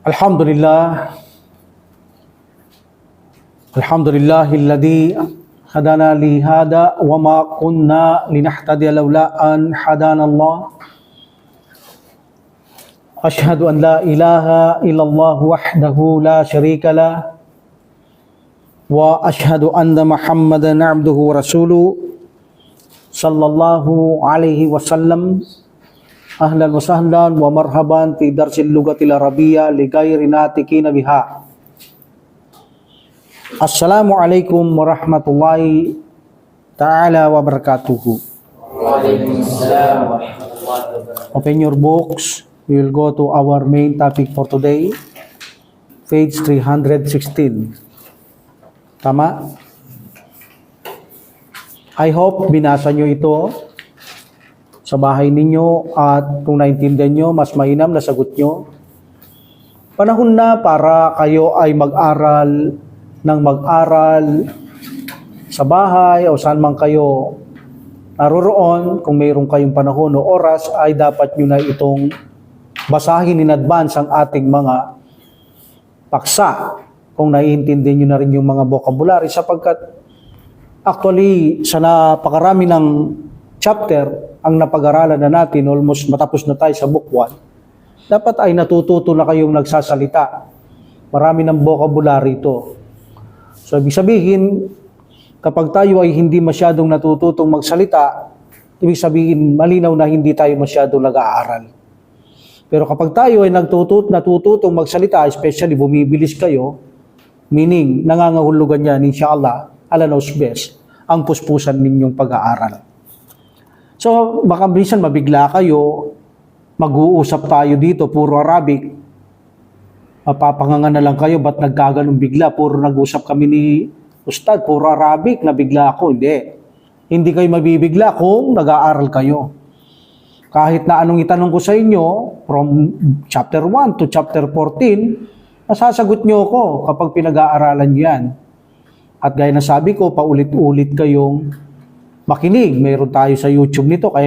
Alhamdulillah. Alhamdulillahilladzi hadana li hada wa ma kunna linahtadiya laula an hadana Allah. Ashhadu an la ilaha illallah wahdahu la syarika lah wa ashhadu anna Muhammadan abduhu wa rasuluh sallallahu alaihi wasallam. Ahlan wa sahlan wa marhaban fi darsil lugatil arabiyya li ghairi natikina biha. Assalamualaikum warahmatullahi ta'ala wabarakatuhu. Waalaikumsalam warahmatullahi wabarakatuh. Open your books. We will go to our main topic for today. Page 316. Tama? I hope binasa nyo ito sa bahay ninyo at kung naintindihan nyo, mas mainam na sagot nyo. Panahon na para kayo ay mag-aral ng mag-aral sa bahay o saan man kayo naroroon. Kung mayroon kayong panahon o oras, ay dapat nyo na itong basahin in advance ang ating mga paksa. Kung naiintindihan nyo na rin yung mga vocabulary, sapagkat actually sa napakarami ng chapter ang napag-aralan na natin, almost matapos na tayo sa book 1, dapat ay natututo na kayong nagsasalita. Marami ng vocabulary ito. So ibig sabihin, kapag tayo ay hindi masyadong natututong magsalita, ibig sabihin malinaw na hindi tayo masyadong nag-aaral. Pero kapag tayo ay natututong magsalita, especially bumibilis kayo, meaning nangangahulugan yan, inshallah, Allah knows best, ang puspusan ninyong pag-aaral. So, baka minsan mabigla kayo, mag-uusap tayo dito, puro Arabic, mapapanganga na lang kayo, ba't nagkaganong bigla? Puro nag-usap kami ni Ustad, puro Arabic, nabigla ako. Hindi kayo mabibigla kung nag-aaral kayo. Kahit na anong itanong ko sa inyo, from chapter 1 to chapter 14, masasagot nyo ako kapag pinag-aaralan nyo yan. At gaya na sabi ko, paulit-ulit kayong makinig. Mayroon tayo sa YouTube nito, kaya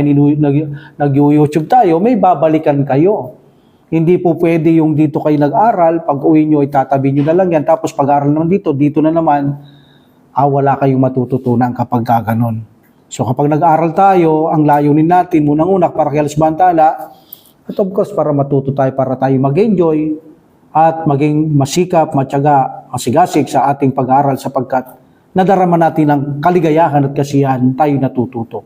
nag-YouTube tayo, may babalikan kayo. Hindi po pwede yung dito kayo nag-aral, pag uwi nyo, itatabi nyo na lang yan, tapos pag-aral naman dito na naman, wala kayong matututunan kapag gaganon. So kapag nag-aral tayo, ang layunin natin, munang-una, para kay Bantala, at of course, para matuto tayo, para tayo mag-enjoy, at maging masikap, matyaga, masigasig sa ating pag-aaral sapagkat nadarama natin ang kaligayahan at kasiyahan tayo natututo.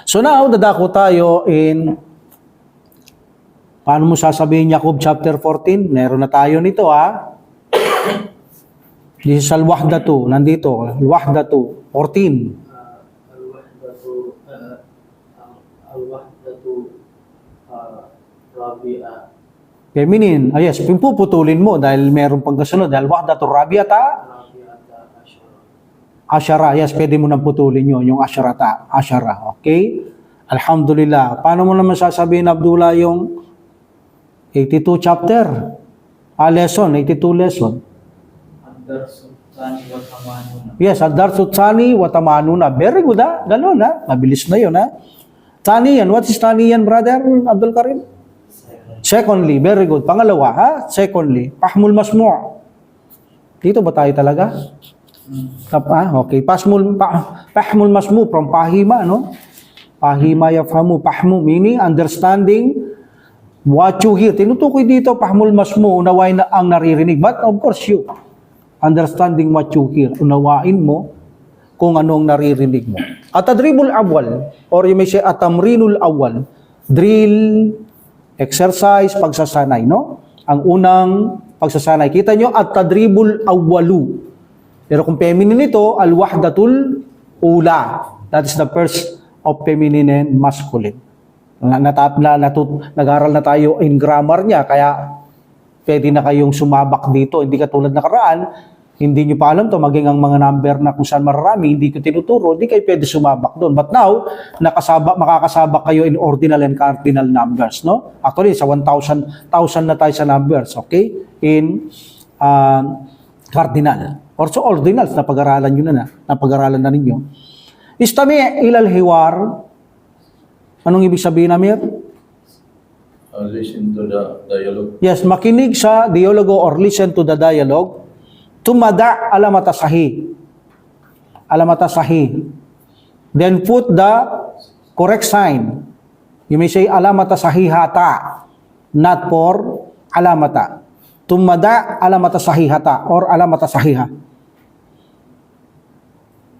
So now, dadako tayo in, paano mo sasabihin Jacob chapter 14? Meron na tayo nito This is al-wahdatu, nandito, al-wahdatu, 14. Al-wahdatu rabi'a. Feminine. Yes, puputulin mo dahil meron pang kasunod. Dahil wahdatu rabi'ata asyara. Yes, pwede mo nang putulin yun, yung asyarata. Asyara, okay? Alhamdulillah. Paano mo naman sasabihin, Abdullah, yung 82 chapter? Lesson, 82 lesson. Ad-darsu tsani wa tamanuna. Yes, ad-darsu tsani wa tamanuna. Very good, Ganun, Mabilis na yun, Tsani yan. What is tsani yan, brother Abdul Karim? Secondly, very good. Pangalawa, Secondly, pahmul masmu'. Dito ba tayo talaga? Okay. Pahmul masmu' from pahima, no? Pahima yafhamu. Pahmu meaning understanding what you hear. Tinutukoy dito, pahmul masmu', unawain na ang naririnig. But of course, you understanding what you hear. Unawain mo kung anong naririnig mo. At-tadribul awwal, or you may say at-tamrinul awwal, drill, exercise, pagsasanay, no? Ang unang pagsasanay. Kita nyo, at-tadribul awwalu. Pero kung feminine ito, al-wahdatul ula. That is the first of feminine and masculine. Nag-aral na tayo in grammar niya, kaya pwede na kayong sumabak dito. Hindi katulad na karaan, hindi nyo pa alam to, maging ang mga number na kung saan mararami, hindi ko tinuturo, hindi kayo pwede sumabak doon. But now, makakasabak kayo in ordinal and cardinal numbers, no? Actually, sa 1,000 na tayo sa numbers, okay? In cardinal. Or so ordinals, napag-aralan na ninyo. Istami ilal hiwar. Anong ibig sabihin, Amir? Listen to the dialogue. Yes, makinig sa dialogo or listen to the dialogue. Tumada alamata sahih. Alamata sahih. Then put the correct sign. You may say alamata sahihata, not for alamata. Tumada alamata sahihata or alamata sahiha.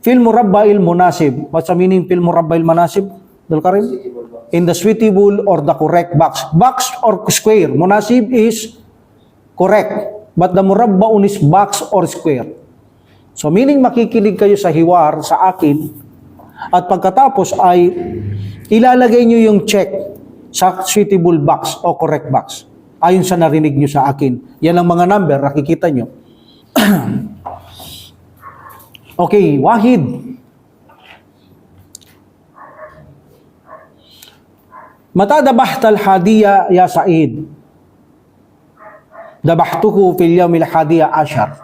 Fil murabba'il munasib. What's the meaning fil murabba'il munasib? Abdul Karim? In the suitable or the correct box. Box or square. Munasib is correct. But the murabba'un is box or square. So meaning makikinig kayo sa hiwar, sa akin, at pagkatapos ay ilalagay nyo yung check sa suitable box o correct box. Ayon sa narinig nyo sa akin. Yan ang mga number, nakikita nyo. Okay, Wahid. Mata dabahta al-hadiya ya Said? Dabahtuhu fil yawmil hadiya ashar.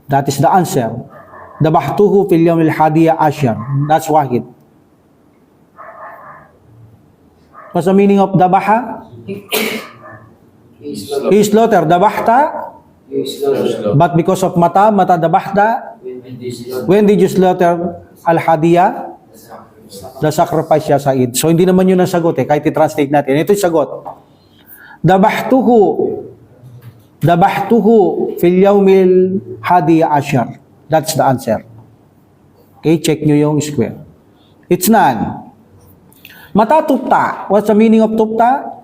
That is the answer. Dabahtuhu fil yawmil hadiya ashar. That's Wahid. What's the meaning of dabaha? He slaughtered. Dabahta? But because of mata dabahta? When did you slaughter al-hadiya? The sacrifice ya Said. So hindi naman yun ang sagot kahit i-translate natin. Ito yung sagot. Dabahtuhu fil yawmil hadiya ashar. That's the answer. Okay, check nyo yung square. It's none. Mata tupta. What's the meaning of tupta?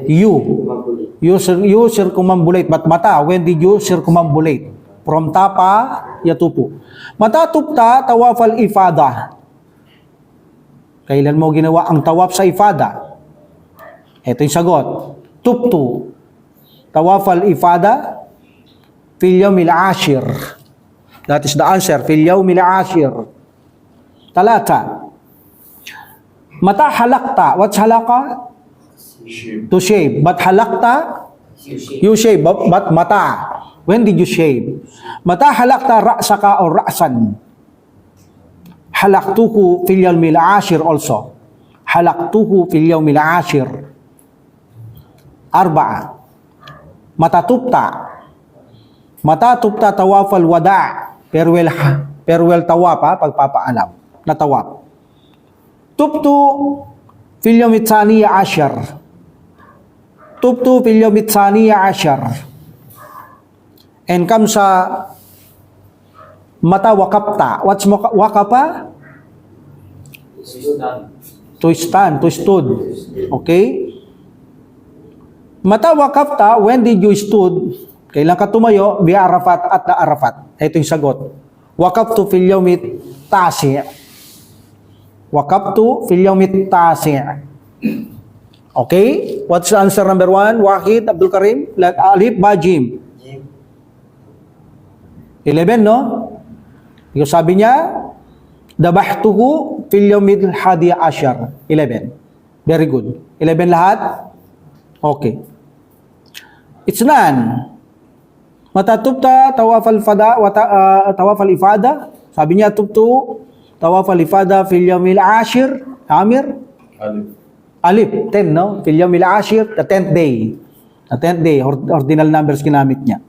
You circumambulate. But mata, when did you circumambulate? From tapa, yatupu. Mata tupta, tawaf al-ifada. Kailan mo ginawa ang tawaf sa ifada? Ito yung sagot. Tuptu. Tawaf al-ifada fil yawmil ashir. That is the answer. Fil yawmil ashir. Talata. Mata halakta. What's halaka? Sheep. To shave. But halakta? You shave. But mata. When did you shave? Mata halakta ra'saka or ra'san. Halaktuhu fil yawmil ashir also. Halaktuhu fil yawmil ashir. Arba'a. Matatupta. Matatupta tawafal wada. Farewell tawaf, pagpapaalam na tawaf. Tuptu fil yawmit thaniya ashar. Tuptu fil yawmit thaniya ashar. And come sa mata wakapta. What's wakapa? To stand, to stood. Okay? Mata wakafta, when did you stood? Kailan ka tumayo? Bi Arafat at na Arafat. Ito yung sagot. Wakaftu fil yawmit tasi'. Wakaftu fil yawmit tasi'. Okay? What's the answer number 1? Wahid, Abdul Karim? Alif, ba, Jim? 11, no? Yung sabi niya, dabahtuhu fil yawmil hadiya ashar. 11. Very good. 11 lahat? Okay. It's none. Matatubta tawafal fada tawafal ifada. Sabi niya tubtu tawafal ifada fil yawmil ashir. Amir? Alif. 10, no? Fil yawmil ashir, the 10th day. The 10th day, ordinal numbers ginamit niya.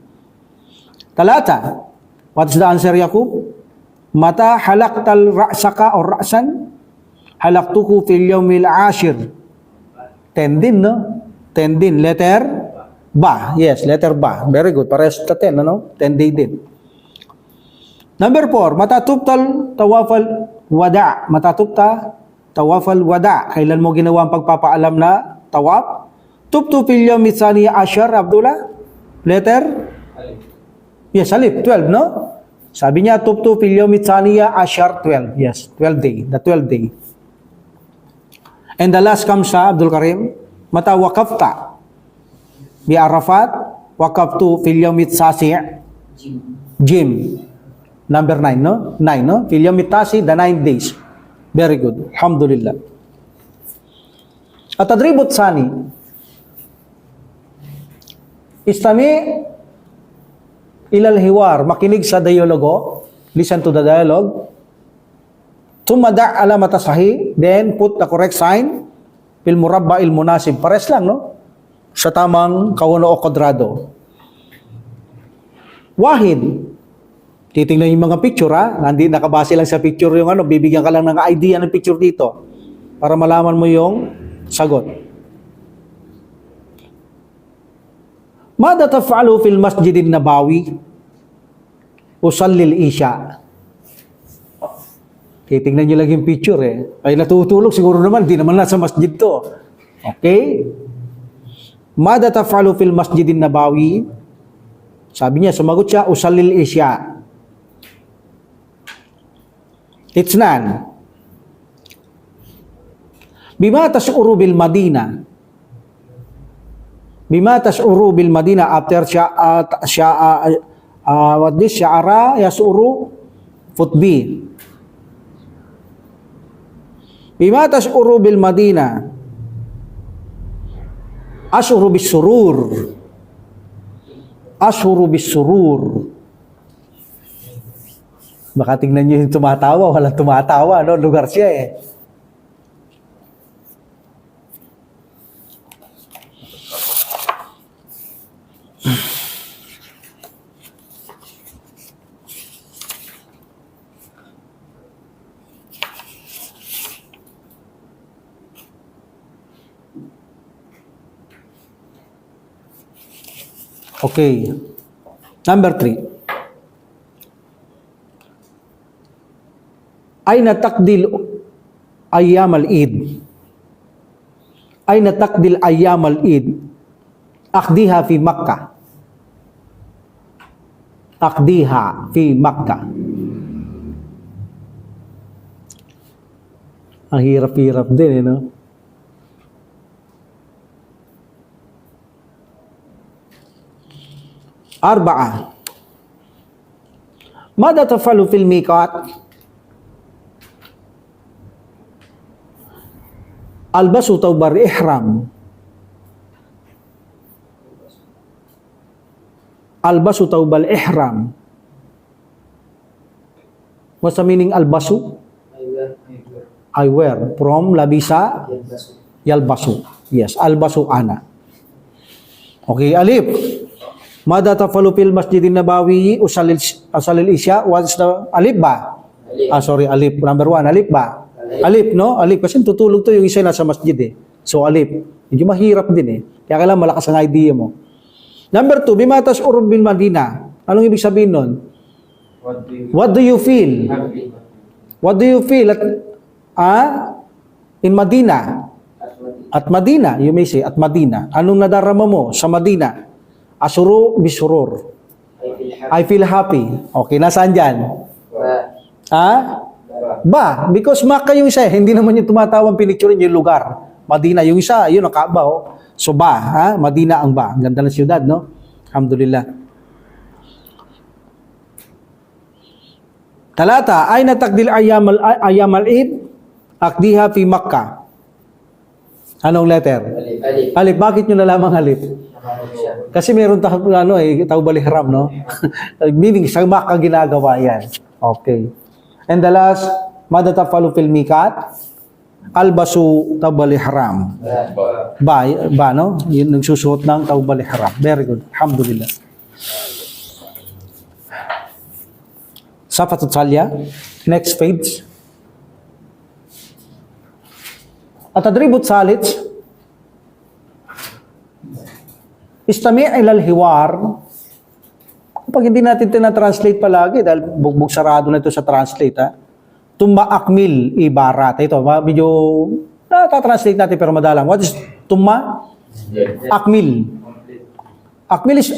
Talata. What's the answer, Yakub? Mata halaktal ra'saka or ra'san? Halaktuhu fil yawmil ashir. 10 din, no? 10 din. Letter ba. Yes, letter ba. Very good. Parehas sa 10, ano? 10 day din. Number 4, matatubtal tawafal wada. Matatubta tawafal wada. Kailan mo ginawa ang pagpapaalam na tawaf? Tubtu fil yawmit thaniya ashar, Abdullah. Letter? Yes, alif. 12, no? Sabi niya, tubtu fil yawmit thaniya ashar, 12. Yes, 12 day. The 12th day. And the last comes sa Abdul Karim. Mata wakafta bi Arafat, wakaftu fil yawmit tasi'. Jim. Number 9, no? 9, no? Fil yawmit tasi', the 9 days. Very good. Alhamdulillah. At tadribut sani. Istami ilal hiwar. Makinig sa dialogo. Listen to the dialogue. Tumada alamata sahih. Then put the correct sign. fil murabba'il munasib. Pares lang, no? Sa tamang kauno o kwadrado. Wahid. Titingnan yung mga picture, ha? Hindi nakabase lang sa picture yung ano, bibigyan ka lang ng idea ng picture dito para malaman mo yung sagot. Mada taf'alu fil masjidin nabawi? Usallil isya. Titingnan nyo lang yung picture Ay natutulog siguro naman, di naman nasa masjid to. Okay? Mada taf'alu fil masjidin nabawi? Sabi niya, sumagot siya, usallil isya. Itnan. Bima tas'uru bil Madina? Bima tas'uru bil Madina after what this sya'ara yas'uru futbi. Bima tas'uru bil Madina? Ashuru bis surur. Ashuru bis surur. Baka tingnan nyo yung tumatawa, walang tumatawa, no? Lugar siya Okay. Number 3. Aina taqdil ayyam al-Eid? Aina taqdil ayyam al-Eid? Aqdiha fi Makkah. Aqdiha fi Makkah. Ang hirap-hirap din, no? Arba'a. Mada tafalu fil miqat? Albasu tawbar ihram. Albasu tawbal ihram. What's the meaning albasu? I wear. From labisa? Yalbasu. Yes, albasu ana. Okay, alif. Mada tafalu fil masjidin nabawi usalil isya? What's the alif ba? Sorry, alif. Number 1, alif ba? Alif, no? Alif. Kasi tutulog to yung isa nasa masjid So, alif. Medyo mahirap din Kaya kailangan malakas ang idea mo. Number 2, bimatas urub bil Madina. Anong ibig sabihin nun? What do you feel? What do you feel in Madina? At Madina, you may say, at Madina. Anong nadarama mo sa Madina? Asuru bisurur. I feel happy. Okay, nasaan dyan? Ba, because Makkah yung isa hindi naman yung tumatawang pinicturein yung lugar. Madina yung isa, yun ang Kaaba So ba, Madina ang ba. Ganda ng siyudad, no? Alhamdulillah. Talata, ay natakdil ayyam al-Eid, akdiha fi Makkah. Anong letter? Alif. Alif. Bakit nyo nalamang alif? Kasi meron tawbalihram, no? Meaning, sa Makkah ginagawa yan. Okay. And the last, mada tafalu fil miqat? Albasu tawbalihram. Ba, no? Yun nagsusuot ng tawbalihram. Very good. Alhamdulillah. Safatut salya. Next page. At-tadribut salit. Istami' ilal hiwar. Kapag hindi natin tinatranslate palagi, dahil bugbog sarado na ito sa translate, tumma akmil ibarat. Ito, medyo natatranslate natin pero madalang. What is tumma? Akmil. Akmil is,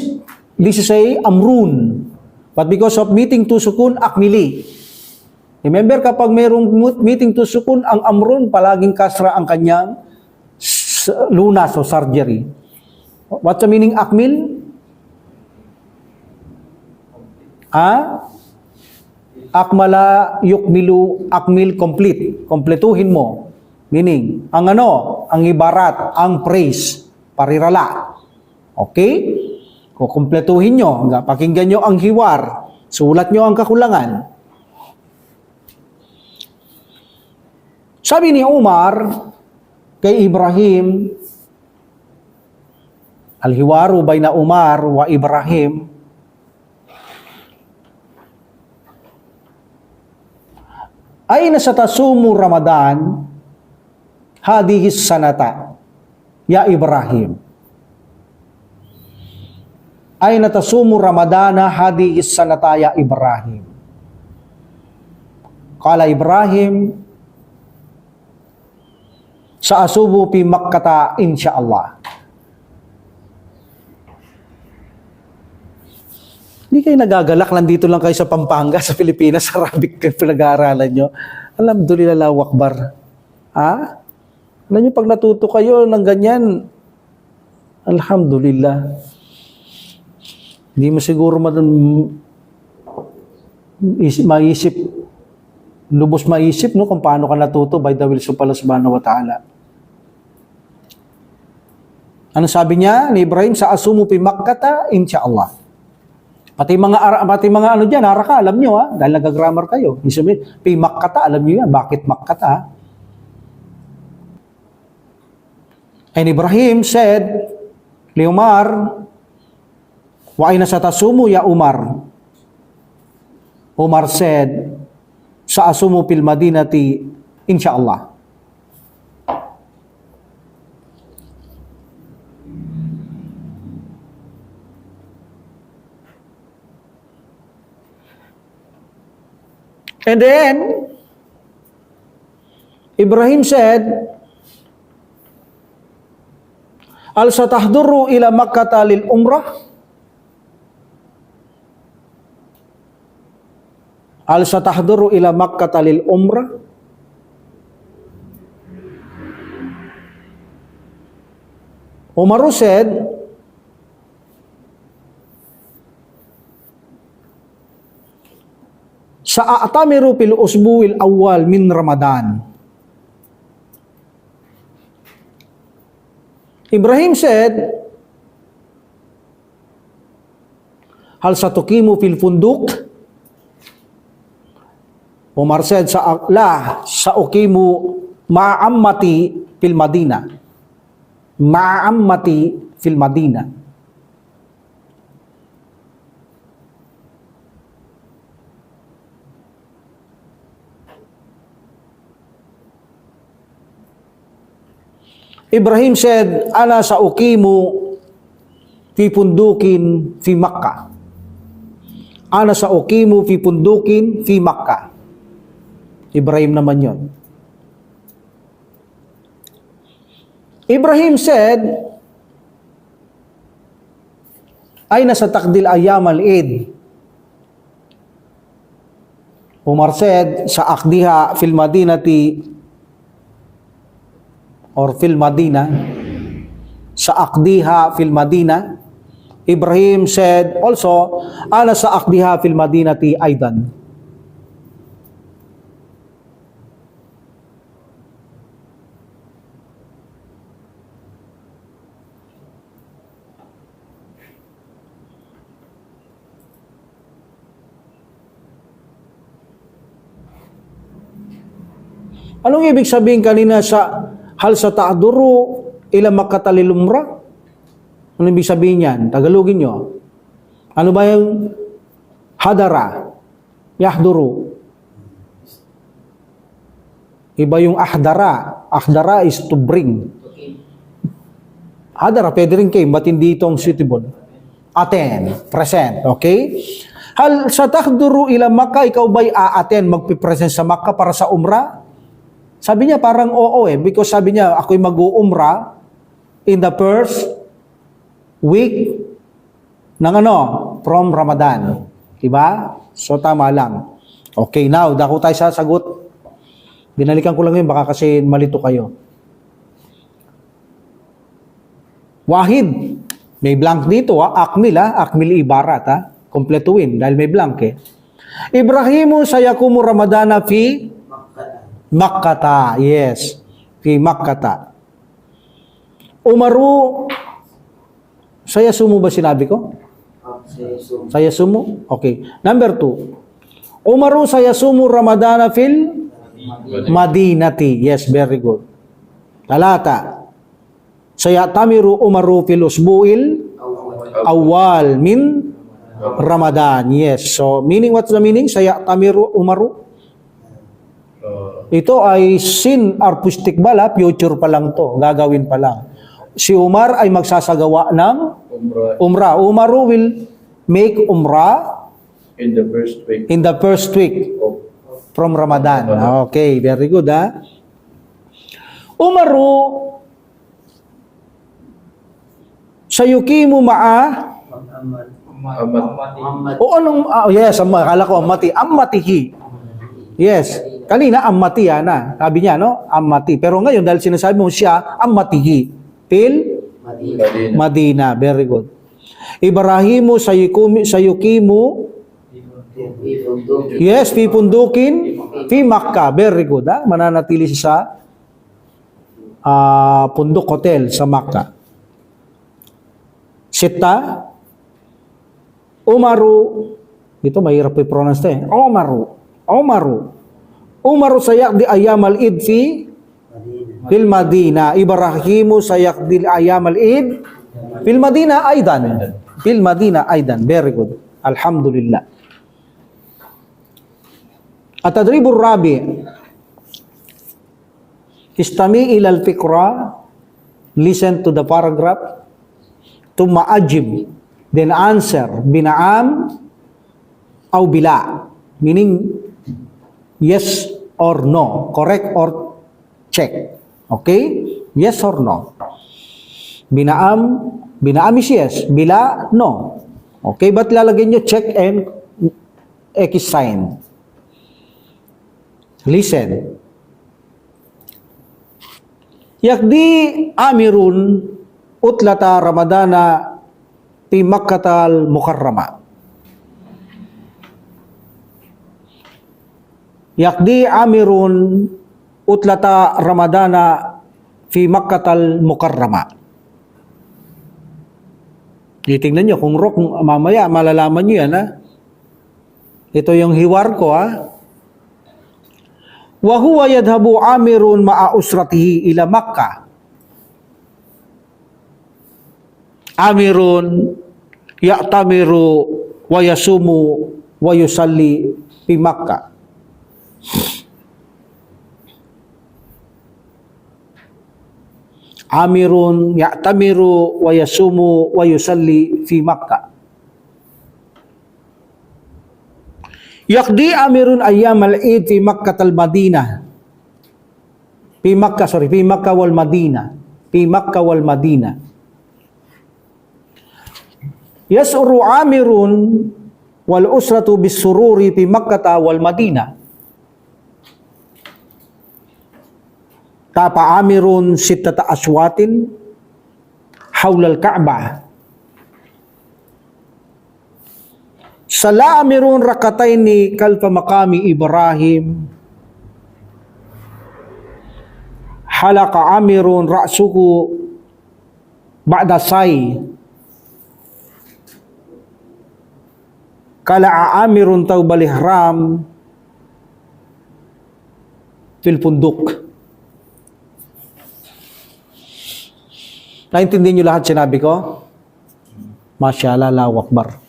this is a amrun. But because of meeting to sukun, akmili. Remember, kapag mayroong meeting to sukun, ang amrun, palaging kasra ang kanyang lunas o surgery. What's the meaning akmil? Akmala yukmilu, akmil complete. Kompletuhin mo. Meaning, ang ibarat, ang praise, parirala. Okay? Kukumpletuhin nyo, pakinggan nyo ang hiwar, sulat nyo ang kakulangan. Sabi ni Umar, kay Ibrahim, al-hiwaru bayna Umar wa Ibrahim, aina satasumu Ramadan hadhihi sanata ya Ibrahim. Aina tasumu Ramadana hadhihi sanata ya Ibrahim. Qala Ibrahim, sa'asubu fi Makkata insyaallah. Hindi kayo nagagalak, nandito lang kayo sa Pampanga, sa Pilipinas, Arabic pinag-aaralan nyo. Alhamdulillah, Allahu Akbar. Ha? Alam nyo, pag natuto kayo ng ganyan, alhamdulillah. Hindi mo siguro maisip, lubos maisip, no, kung paano ka natuto by the will of Allah subhanahu wa ta'ala. Ano sabi niya ni Ibrahim? Sa'asumu fi Makkata insyaallah. Pati mga ano dyan, haraka, alam nyo ha, dahil nag-grammar kayo. Sabi, pi Makkata, alam nyo yan, bakit Makkata ha? And Ibrahim said, li Umar, wa aina satasumu ya Umar? Umar said, sa'asumu fil Madinati insyaallah. And then, Ibrahim said, al satahduru ila Makkata lil umrah? Al satahduru ila Makkata lil umrah? Umar said, sa'atamiru fil usbu'il awwal min Ramadan. Ibrahim said, hal satukimu fil funduk? Umar said, sa'ukimu ma'ammati fil Madinah. Ma'ammati fil Madinah. Ibrahim said, ana sa'ukimu fi pundukin fi Makkah. Ana sa'ukimu fi pundukin fi Makkah. Ibrahim naman yon. Ibrahim said, ay nasa takdil ayam al-Eid. Umar said, sa akdiha fil Madinati or fil Madina, sa akdiha fil Madina. Ibrahim said also, ana sa akdiha fil Madinati aidan. Anong ibig sabihin kanina sa hal sa ta'duru ila Makkata lil umrah? Ano ibig sabihin yan? Tagalogin nyo. Ano ba yung hadara? Yahduru. Iba yung ahdara. Ahdara is to bring. Hadara, pwede rin came, but hindi itong suitable. Attend, present, okay? Hal sa ta'duru ila Makkah, ikaw ba'y a-attend, magpipresent sa Makkah para sa umrah? Sabi niya parang oo because sabi niya ako'y mag-uumra in the first week ng from Ramadan. Diba? So tama lang. Okay, now, dako tayo sa sagot. Binalikan ko lang yun, baka kasi malito kayo. Wahid. May blank dito Akmil Akmil ibarat Kompletuin dahil may blank Ibrahimu sayakumu Ramadana fi Makkata, yes. Fi Makkata. Umaru, saya sumu ba sinabi ko? Saya sumu? Okay. Number 2. Umaru saya sumu Ramadana fil Madinati. Yes, very good. Talata. Sayatamiru umaru fil usbu'il awal min Ramadan. Yes. So, meaning, what's the meaning? Sayatamiru umaru. Ito ay sin artistic bala, future pa lang to. Gagawin pa lang. Si Umar ay magsasagawa ng umrah. Umaru will make umrah In the first week in the first week of from Ramadan. Okay, very good ha. Umaru sayukimu ma'a Muhammad. o anong yes, akala ko ammatihi. Yes. Kanina ammati na. Sabi niya no, ammati. Pero ngayon dahil sinasabi mo siya ammatihi. Fil Madina. Madina. Very good. Ibrahimu sayukimu yes, pipundukin fi Makkah. Very good. Ha? Mananatili siya sa Pundok Hotel sa Makkah. Sita Umaru, ito mahirap i-pronounce ito eh. Umaru sayak di ayam al-id fil Madina. Ibrahimu sayak di ayam al-id fil Madina aidan. Fil Madina aidan. Very good. Alhamdulillah. At-tadribur rabi. Istami ila al-fikra. Listen to the paragraph. Tumma ajib. Then answer, bina'am au bila. Meaning, yes or no. Correct or check. Okay? Yes or no. Bina'am is yes. Bila, no. Okay? Ba't lalagyan nyo check and X sign? Listen. Yakdi amirun utlata Ramadana fi Makkatal Mukarrama. Yakdi amirun utlata Ramadana fi Makkatal Mukarrama. Titingnan nyo kung mamaya malalaman nyo yan ha. Ito yung hiwar ko ha. Wa huwa yadhabu amirun ma'a usratihi ila Makkah. Amirun ya'tamiru wa yasumu wa yusalli fi Makkah. Amirun ya'tamiru wa yasumu wa yusalli fi Makkah. Yaqdi amirun ayyam al-Eid fi Makkah al-Madinah. Fi Makkah wal Madinah. Fi Makkah wal Madinah. Yas'uru amirun wal usratu bis sururi fi Makkah wal Madinah. Tapa amirun sittata aswatin hawla al-Ka'bah. Sala amirun rakataini kalfa maqami Ibrahim. Halaka amirun ra'suhu ba'da say. Kala'a amirun tawbal ihram fil punduk. Naintindihan niyo lahat sinabi ko? Masyaallah, Allahu Akbar.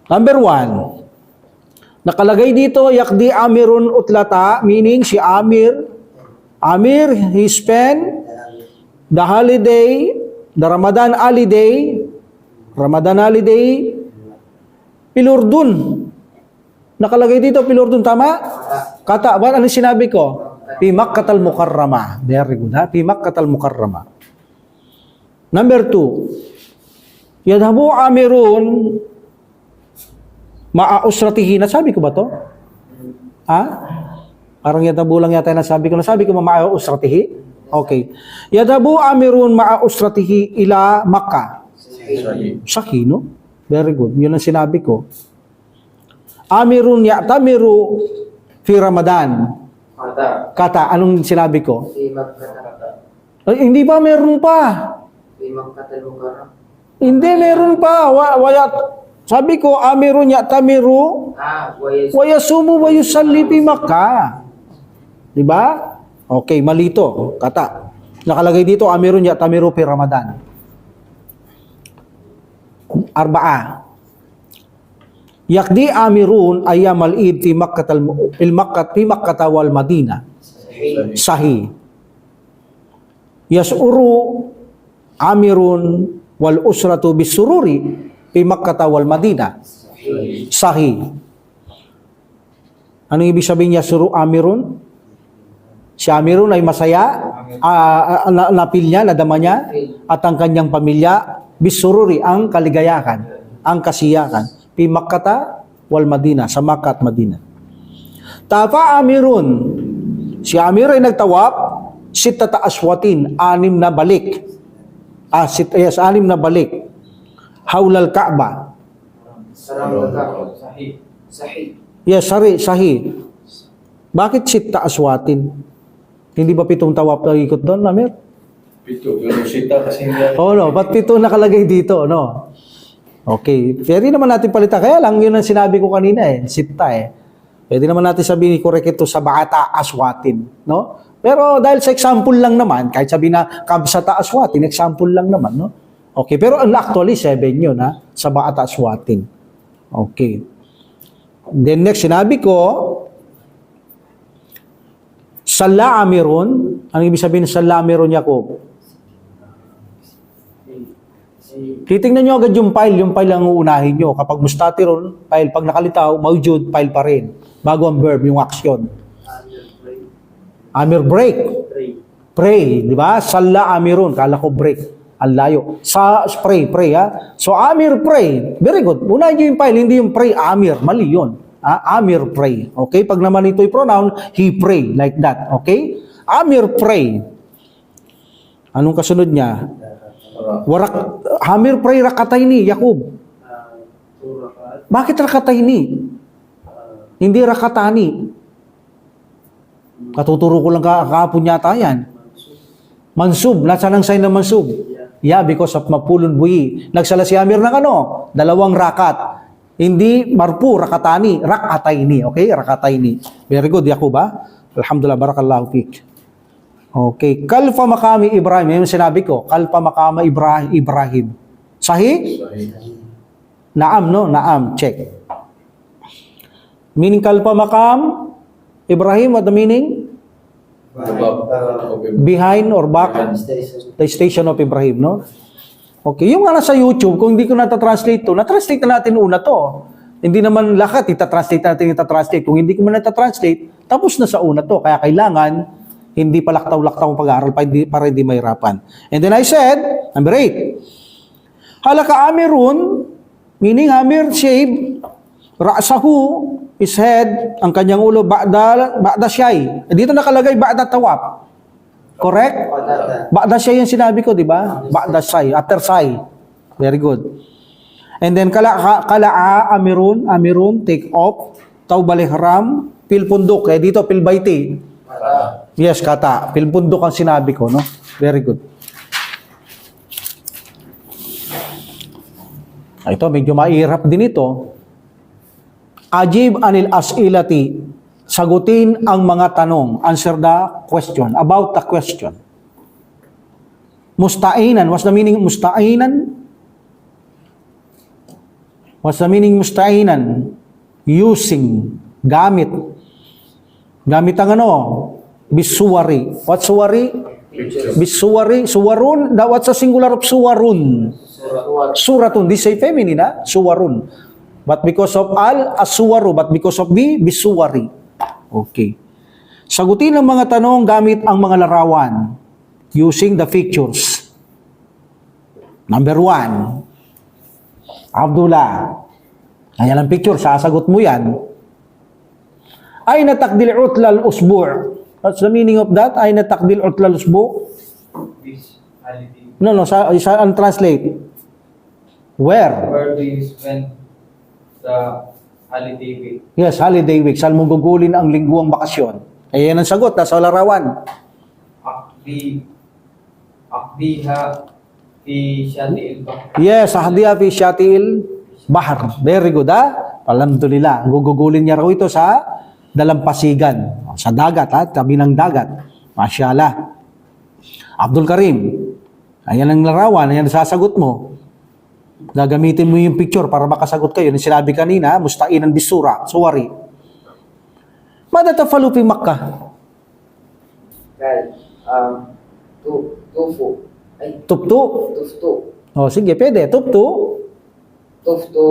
Number 1, nakalagay dito, yakdi amirun utlata, meaning si Amir, he spent the holiday, the Ramadan holiday, Pilurdun. Nakalagay dito, Pilurdun, tama? Kata, ano sinabi ko? Fi Makkatal Mukarrama. Very good, ha? Fi Makkatal Mukarrama. Number 2, yadhabu amirun ma'a usratihi. Nasabi ko ba to? Ha? Parang yadhabu lang yata nasabi ko. Nasabi ko ma'a usratihi? Okay. Yadhabu amirun ma'a usratihi ila Makkah. Sahih, no? Very good. Yun ang sinabi ko. Amirun ya'tamiru fi Ramadan. Kata, anong sinabi ko? Ay, hindi ba meron pa? Hindi, meron pa. Sabi ko, amirun ya'tamiru wa yasumu wa yusalli fi Makkah. Diba? Okay, malito. Kata. Nakalagay dito, amirun ya'tamiru fi Ramadan. Arba'a. Yakdi amirun ayyam al-Eid fi Makkah wal Madinah. Sahih. Yas'uru amirun wal usratu bisururi fi Makkah wal Madinah. Sahih. Ano ibig sabihin niya suru amirun? Si amirun ay masaya, napil niya, nadama niya, at ang kanyang pamilya, bisururi, ang kaligayahan, ang kasiyakan. Fi Makkah wal Madinah, sa Makkah at Madinah. Tafa amirun, si amir ay nagtawap, sittata aswatin, 6 na balik. 6 na balik. Hawlal Kaaba. Sahih. Sahih. Yes, sahih. Bakit sitta aswatin? Hindi ba 7 tawap na ikot doon, Amir? 7. Pero sita kasi hindi. Oh, no. Ba't 7 nakalagay dito, no? Okay. Pwede naman natin palitan. Kaya lang, yun ang sinabi ko kanina sitta Pwede naman natin sabihin, correct ito sa ba'ata aswatin, no? Pero dahil sa example lang naman, kahit sabihin na kabsata aswatin, example lang naman, no? Okay. Pero actually, 7 yun, sa ba'ata aswatin. Okay. Then next, sinabi ko, Salla amirun. Ano ibig sabihin ng salla amirun, Yakob? Titingnan nyo agad yung file ang uunahin nyo. Kapag mustatirun, file. Pag nakalitaw, mawjud, file pa rin. Bago ang verb, yung action. Amir break. Pray, di ba? Salla amirun. Kala ko break. Ang layo. Pray, ha? So, amir pray. Very good. Unahin nyo yung file, hindi yung pray, amir. Mali yun. Amir pray. Okay? Pag naman ito'y pronoun, he pray. Like that. Okay? Amir pray. Anong kasunod niya? Amir pray rakataini, Yakub. Bakit rakataini? Hindi rakatani. Katuturo ko lang kahapon yata yan. Mansub. Nasaan ang sign ng mansub? Yeah, because of mapulun buhi. Nagsala si Amir ng 2 rakat. Hindi marpu, rakatani, rakataini. Okay? Rakataini. Very good, Yakub, Alhamdulillah, barakallahu fik. Okay. Kalfa makami Ibrahim. Yung sinabi ko. Kalfa makama Ibrahim. Sahih? Naam, no? Naam. Check. Meaning kalfa makam Ibrahim, what the meaning? Behind or back? The station of Ibrahim, no? Okay, yung nasa YouTube, kung hindi ko natatranslate to, natranslate na natin una to. Hindi naman lahat, itatranslate. Kung hindi ko man natatranslate, tapos na sa una to. Kaya kailangan, hindi pa laktaw-laktaw ang pag-aaral para hindi mahirapan. And then I said, number 8, halaka amirun, meaning amir shave, ra'sahu, his head, ang kanyang ulo, ba'da siyay. Dito nakalagay, ba'da tawap. Correct? Ba'da siya yung sinabi ko, di ba? Ba'da say, after say. Very good. And then kala'a amirun, take off, tawbal ihram, pil pundok. Dito, pil bayti. Yes, kata. Pil pundok ang sinabi ko, no? Very good. Ito, medyo mahirap din ito. Ajib anil as'ilati. Sagutin ang mga tanong. Answer the question. About the question. Musta'inan. What's the meaning musta'inan? What's the meaning musta'inan? Using. Gamit. Gamit ang bisuwari. What's suwari? Bisuwari. Suwarun. What's the singular of suwarun? Suratun. This is feminine, Suwarun. But because of as-suwaru. But because of bisuwari. Okay. Sagutin ang mga tanong gamit ang mga larawan using the pictures. Number 1. Abdullah. Ayan ang picture, sasagot mo yan. Ay natakdil utlal usbu'. What's the meaning of that? Ay natakdil utlal usbu'? No, sa translate. Where? Where do you spend the holiday week? Yes, holiday week. Saan mo gugulin ang lingguang bakasyon? Ayan ang sagot, nasa larawan. Akdiha fi Syati'il Bahr. Yes, ahdiya fi Syati'il Bahr. Very good, Alhamdulillah. Gugugulin niya raw ito sa dalampasigan. Sa dagat, tabi ng dagat. Masyaallah. Abdul Karim, ayan ang larawan, ayan ang sasagot mo. Gagamitin mo yung picture para makasagot kayo. Yung sinabi kanina, musta'inan bisura, suwari. Mada tafalu fi Makkah? Guys, tufu. Ay, Tuptu. tuftu. O sige, pwede. Tuptu. Tuftu.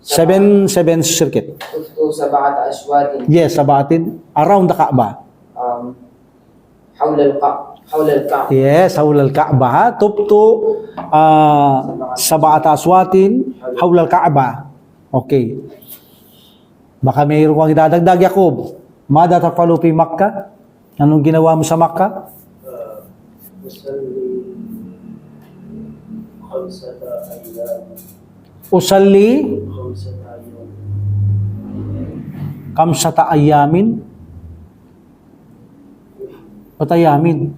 Seven circuit. Tuftu sab'at ashwadin. Yes, sabatin. Around the Kaaba. حول الكعب. Yes, hawla al-Kaaba. Ha? Tuptu sab'at aswatin hawla al-Kaaba. Okay. Baka mayroon kang idadagdag, Yakob. Mada tafalu fi Makkah? Anong ginawa mo sa Makkah? Usalli kamsata ayamin. Ba't ayamin?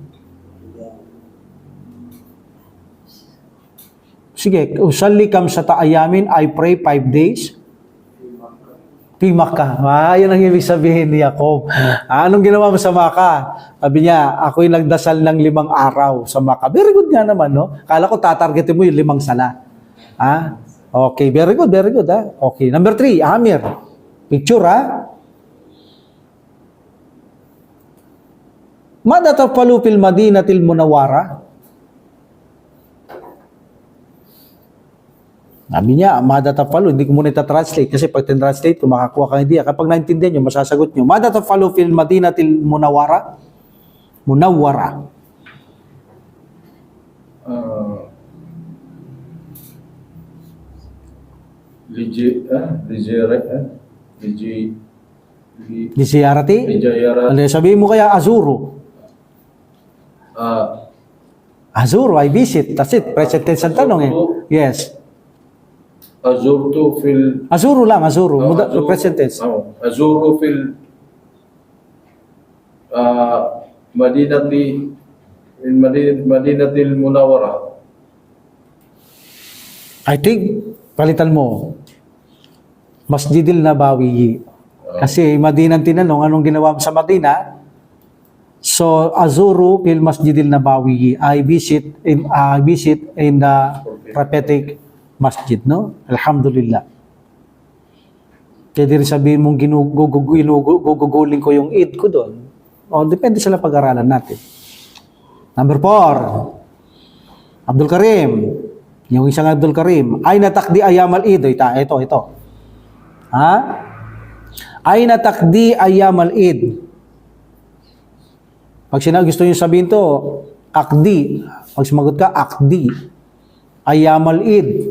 Sige, usalli kamsata ayamin, I pray 5 days. Fi Makkah. Yan ang ibig sabihin ni Jacob. Anong ginawa mo sa Makkah? Sabi niya, ako'y nagdasal ng 5 araw sa Makkah. Very good nga naman, no? Kala ko tatargetin mo yung 5 sala. Okay, very good, very good. Okay, number 3, Amir. Picture, Mada tafalu fil Madinatil Munawwara? Sabi niya, Mada tafalu, hindi ko muna ita-translate kasi pag tin-translate ko, makakuha kang idea. Kapag naintindihan nyo, masasagot nyo. Mada tafalu fil Madinatil Munawwara? Munawwara. Di siyarati? Sabihin mo kaya Azuru. Azuru, I visit. That's it. Present tense ang tanong eh. Yes. Azurtu fil Azuru lang, Azuru. Present tense. Azuru fil Madinatil Munawwara. I think, palitan mo. Masjidil Nabawi. Kasi Madinang tinanong, anong ginawa mo sa Madina? So, Azuru fil Masjidil Nabawi. I visit in the prophetic masjid, no? Alhamdulillah. Kaya rin sabihin mong gugugulin ko yung Eid ko doon. Depende sa pag-aralan natin. Number 4. Abdul Karim. Yung isang Abdul Karim. Ay natakdi ayamal Eid. Ito. Ay natakdi ayamal Eid. Pag gusto nyo sabihin to, akdi. Pag sumagot ka, akdi. Ayamal Eid.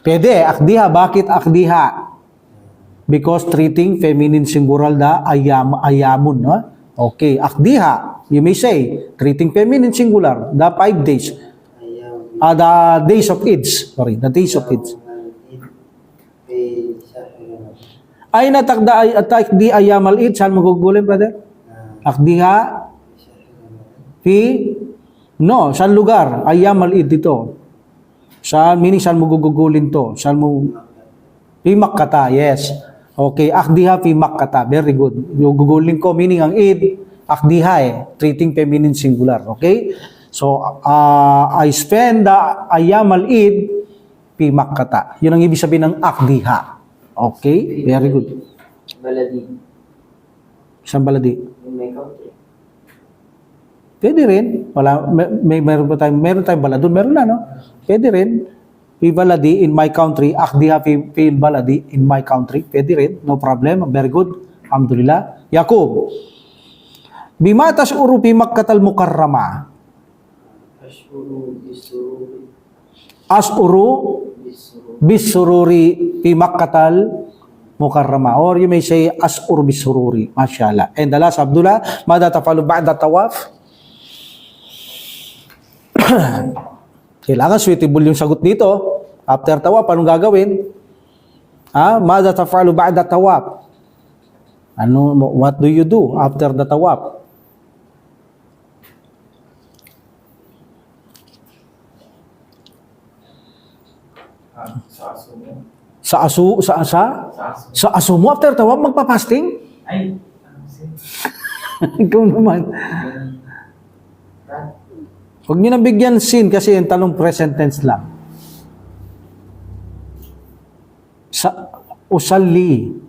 Pwede, akdiha. Bakit akdiha? Because treating feminine singular na ayamun. No? Okay, akdiha. You may say, treating feminine singular, the 5 days. The days of Eid. Sorry, the days of Eid. Ay natakdi ayamal Eid. Saan mo gugulin, brother? Akdiha? Saan lugar? Ayamal Eid dito. Saan mo gugugulin to? Saan mo? Fi Makkah, yes. Okay, akdiha fi Makkah. Very good. Yung gugulin ko, meaning ang Eid, akdiha treating feminine singular. Okay? So, I spend the ayamal Eid fi Makkah. Yun ang ibig sabihin ng akdiha. Okay? Very good. Baladi. Saan baladi? In my country. Pwede rin. Meron tayong baladun. Meron na, no? Pwede rin. Fi baladi in my country. Akdiha fi baladi in my country. Pwede rin. No problem. Very good. Alhamdulillah. Yakub. Bima tash'uru fi Makkatal Mukarrama. Ash'uru bisururi fi Makkatal Mukarrama. Or you may say ash'ur bisururi. Mashallah. And the last, Abdullah, mada tafalu ba'da tawaf? Kailangan suitable yung sagot dito. After tawaf, anong gagawin? Mada tafalu ba'da tawaf? What do you do after the tawaf? Sa aso mo after tawaf magpa-fasting? Ay, Ikaw naman. Huwag nyo na bigyan sin kasi yung tanong present tense lang. Usalli.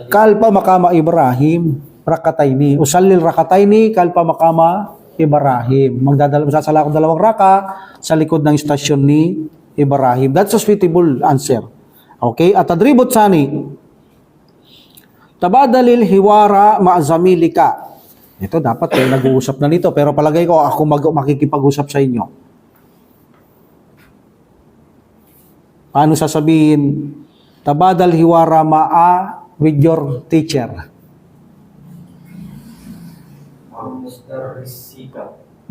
Kalpa makama Ibrahim. Rakatayni. Usallil rakatayni. Kalpa makama Ibrahim. Magsasala ko 2 raka sa likod ng istasyon ni Ibrahim. That's a suitable answer. Okay? At tadribot sani. Tabadalil hiwara ma'azamilika. Ito dapat nag-uusap na nito. Pero palagay ko ako makikipag-usap sa inyo. Paano sasabihin? Tabadal hiwara ma'a with your teacher.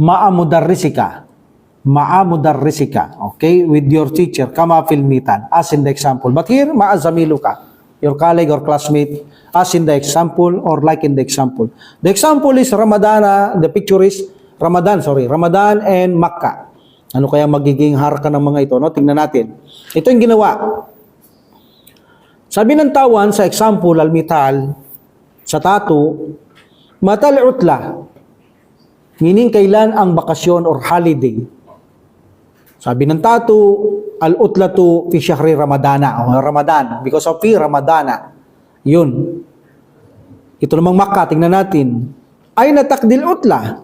Ma'amudarrisika. Okay? With your teacher. Kama filmitan. As in the example. But here, ma'azamiluka. Your colleague or classmate, as in the example or like in the example. The example is Ramadana, the picture is Ramadan and Makkah. Ano kaya magiging haraka ng mga ito? No? Tingnan natin. Ito yung ginawa. Sabi ng tawan sa example, al-mital, sa tatu, matal utla, meaning kailan ang bakasyon or holiday. Sabi ng tatu, al-utlatu fi syahri Ramadana, o Ramadan, because of fi Ramadana. Yun. Ito namang Makkah, tingnan natin. Ay natakdil utla.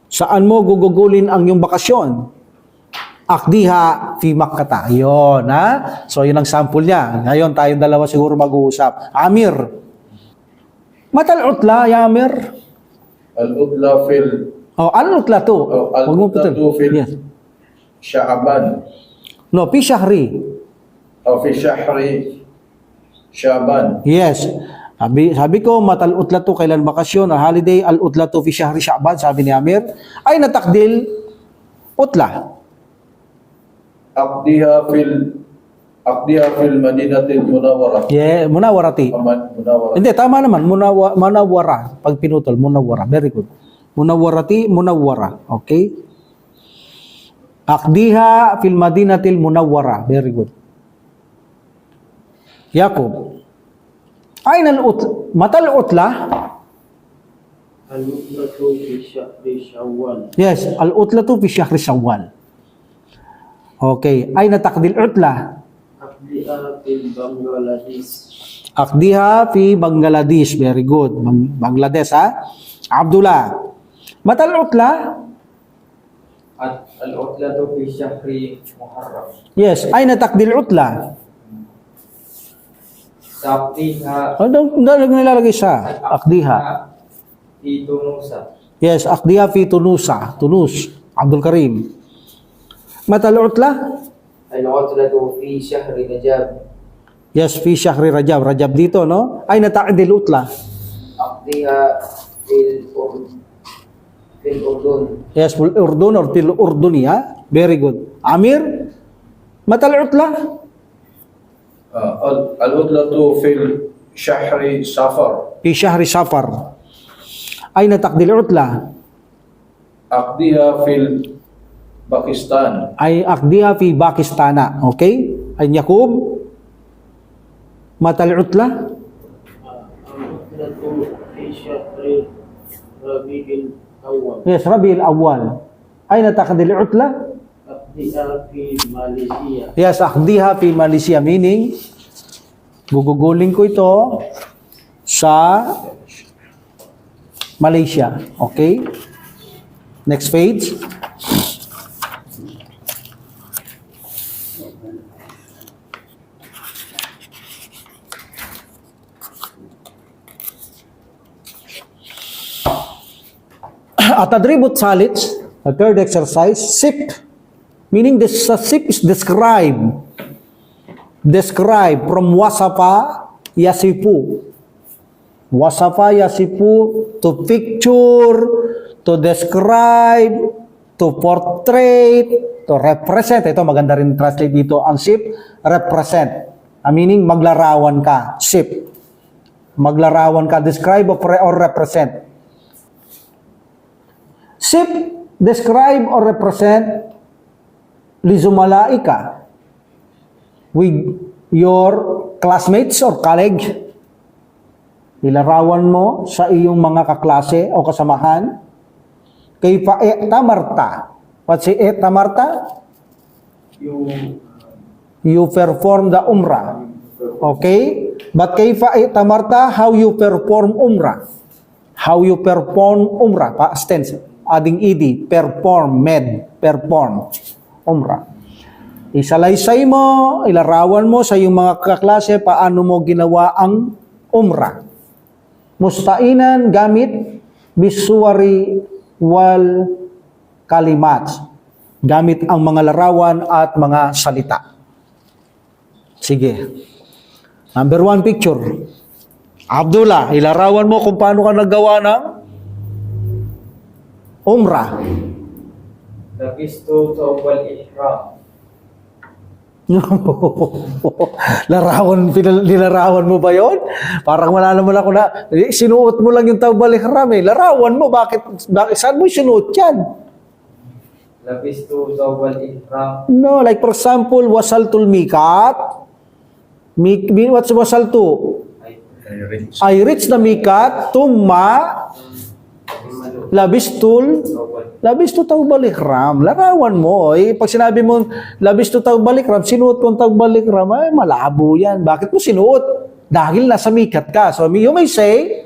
Saan mo gugugulin ang iyong bakasyon? Akdiha fi Makkata. Yun, ha? So, yun ang sample niya. Ngayon, tayong dalawa siguro mag-uusap. Amir. Matal utla, ya Amir? Al-utla fil Al-utla to. Huwag mo putol. fil Yes. Sha'ban. No, fi syahri. Fi syahri Sha'ban. Yes. Sabi ko, matal utlatu kailan bakasyon, holiday, al utlatu fi syahri Sha'ban, sabi ni Amir, ay natakdil utla. Aqdiha fil Madinatil Munawwarah. Yeah, munawarati. Munawwarah. Hindi, tama naman, munawara. Pag pinutol, munawara. Very good. Munawarati, munawara. Okay? Aqdiha fil Madinatil Munawwarah. Very good. Yakub. Aina matal utla? Al-utlatu fi syahri Syawal. Yes, al-utlatu fi syahri Syawal. Okay, aina taqdil utla? Aqdiha fil Bangladesh. Aqdiha fi Bangladesh. Very good. Bangladesh, ha? Abdullah. Matal utla? At al-utlatu fi syahri Muharram. Yes, aina taqdil utla? Taqdiha Ano nilalagay sa aqdiha? fi Tunusa. Yes, aqdiha fi Tunusa. Tunus. Abdul Karim. Matal utla? Al-utlatu fi syahri Rajab. Yes, fi syahri Rajab. Rajab dito, no? Aina taqdil utla? Aqdiha fil Urdun. Yes, fil Urdun or til Urduni, ha? Very good. Amir? Matal utla? Al-utlatu fil syahri Safar. Fi syahri Safar. Aina taqdil utla? Aqdiha fil Pakistan. Ay aqdiha fi Pakistana. Okay? Ay Yakub? Matal utla? Al-utlatu fi syahri Rabi'il Awwal. Yes, Rabi'il Awwal. Aina taqdil utla? Aqdiha fi Malaysia. Yes, aqdiha fi Malaysia. Meaning, gugugulin ko ito sa Malaysia. Okay? Next page. Atadribut salits, the third exercise, sip. Meaning this sip is described from wasafa yasifu. Wasafa yasifu, to picture, to describe, to portray, to represent. Ito maganda rin translate dito ang sip, represent. Meaning maglarawan ka, sip. Maglarawan ka, describe or represent. Sip, describe or represent lizumalaika with your classmates or colleague. Ilarawan mo sa iyong mga kaklase o kasamahan. Kayfa i'tamarta. What's i'tamarta? You perform the umrah. Okay? But kayfa i'tamarta, how you perform umrah. How you perform umrah. Past tense. Adding ed. Perform. Umrah. Isalaysay mo, ilarawan mo sa iyong mga kaklase paano mo ginawa ang umrah. Mustainan gamit bisuwari wal kalimat. Gamit ang mga larawan at mga salita. Sige. Number 1 picture. Abdullah, ilarawan mo kung paano ka naggawa ng umrah. Labistu thawbal ihram. Nilarawan mo ba yon? Parang wala naman ako na, sinuot mo lang yung thawbal ihram eh. Larawan mo, bakit saan mo sinuot yan? Labistu thawbal ihram. No, like for example, wasaltul mikat. What's wasaltu? I reach the mikat, tumma, labistul thawbal ihram. Larawan mo. Eh, pag sinabi mo, labistu thawbal ihram, sinuot kong thawbal ihram, ay malabo yan. Bakit mo sinuot? Dahil nasa mikat ka. So you may say,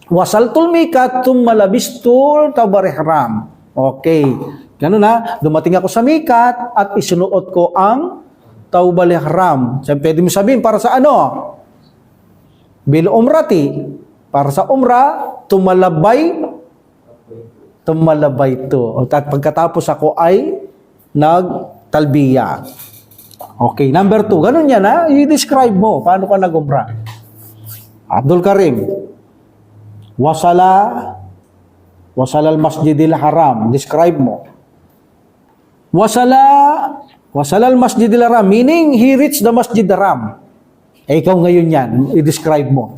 wasaltul mikat, tumma labistul thawbal ihram. Okay. Ganun na, dumating ako sa mikat at isinuot ko ang thawbal ihram. So, pwede mo sabihin, para sa ano? Bil umrati. Para sa umrah, tumalabay to. At pagkatapos ako ay nagtalbiya. Okay, number 2. Ganun yan ha. I-describe mo. Paano ka nag-umrah? Abdul Karim. Wasala al-masjidil haram. Describe mo. Wasala al-masjidil haram. Meaning, he reached the masjid haram. Eh, ikaw ngayon yan. I-describe mo.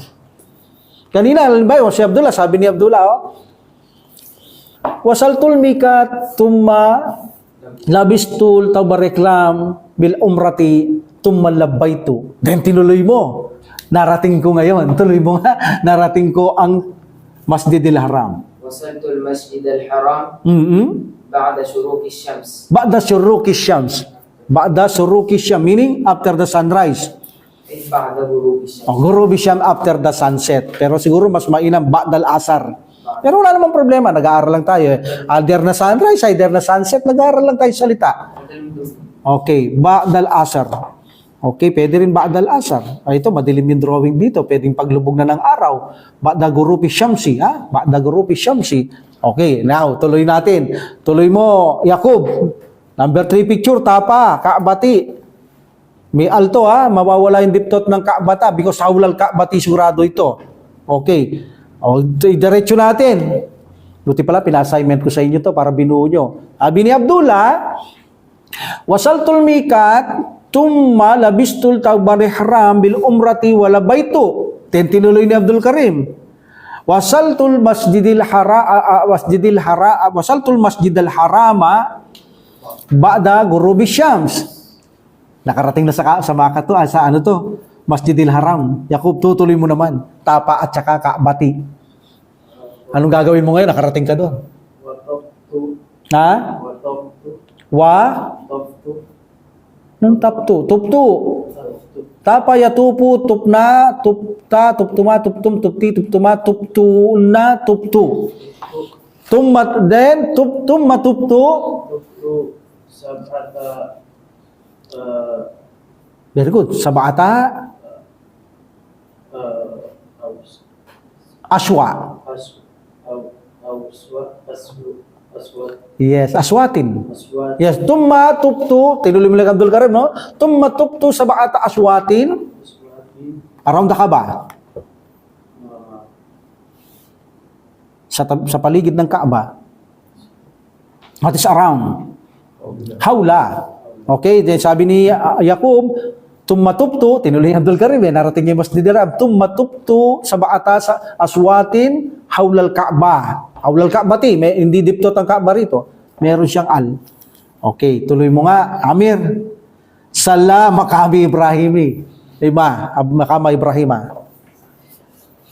Kanina, halimbawa, si Abdullah, sabi ni Abdullah, wasaltul mikat, tumma, labistul, tabareklam, bil umrati, tumma labaytu. Then tinuloy mo. Narating ko ngayon. Tuloy mo nga. Narating ko ang Masjidil Haram. Wasaltul Masjid al-Haram ba'da shuruq ash-shams. Ba'da shuruq ash-shams. Meaning, after the sunrise. Ba'da ghurub ash-shams. Ghurub ash-shams after the sunset. Pero siguro mas mainam ba'dal asar. Pero wala namang problema, nag-aaral lang tayo. Either na sunrise, either na sunset, nag-aaral lang tayo salita. Okay, ba'dal asar. Okay, pwede rin ba'dal asar. Ay, ito, madilim yung drawing dito. Pwedeng paglubog na ng araw. Ba'da gurupi syamsi, ha? Ba'da gurupi syamsi. Okay, now, tuloy natin. Tuloy mo, Yakub. Number 3 picture, tapa, Ka'bati. May alto, ha? Mawawala yung diptot ng Ka'bata because hawlal Ka'bati surado ito. Okay. O, diretso natin. Buti pala, pina-assignment ko sa inyo to para binuo nyo. Sabi ni Abdullah, wasaltul mikat, tumma labistul thawbal ihram bil umrati wala baytu. Tinuloy ni Abdul Karim. Wasaltul masjidil harama ba'da ghurubi syams. Nakarating na sa Makkah to, sa ano to? Masjidil Haram. Yakub, tutuloy mo naman. Tapa at saka Ka'bati. Anong gagawin mo ngayon? Nakarating ka doon. Ha? Nung taptu. Tuptu. Tapa yatupu, tupna, tupta, tuptuma, tuptum, tupti, tuptuma, tuptuna, tuptu. Tummat, then, tuptum, matuptu. Sab'ata Very good. Sab'ata. Aswa. Yes, aswatin. Yes, tumma tuptu, tinuloy mo lang Abdul Karim, no? Tumma tuptu sab'ata aswatin around the Kaaba. Sa paligid ng Kaaba. What is around? Hawla. Okay, then sabi ni Yakub, tummatuptu, tinuloy Abdul Karim, narating niya mas didirab, tummatuptu sab'ata aswatin hawlal Ka'bah. Hawlal Ka'bati, hindi diptot ang Ka'bah rito. Meron siyang al. Okay, tuloy mo nga, Amir. Sala makami Ibrahimi. Diba? Makama Ibrahima.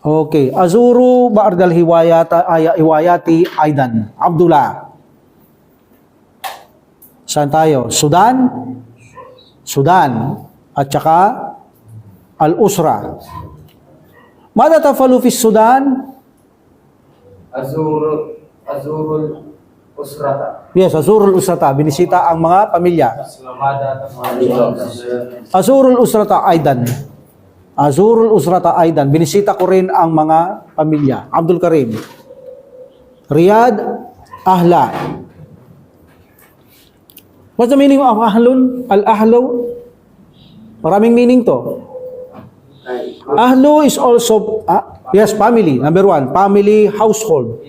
Okay. Azuru ba'dal hiwayati aidan. Abdullah. Saan tayo? Sudan? Sudan. At saka al-usra. Mada tafalu fi Sudan? Azurul usrata. Yes, Azurul Usrata. Binisita ang mga pamilya. Aslamada Azurul Usrata Aidan. Azurul Usrata Aidan. Binisita ko rin ang mga pamilya. Abdul Karim. Riyadh Ahla. What's the meaning of ahlun? Al-ahlu? Maraming meaning to. Ahlu is also, yes, family. Number one, family, household.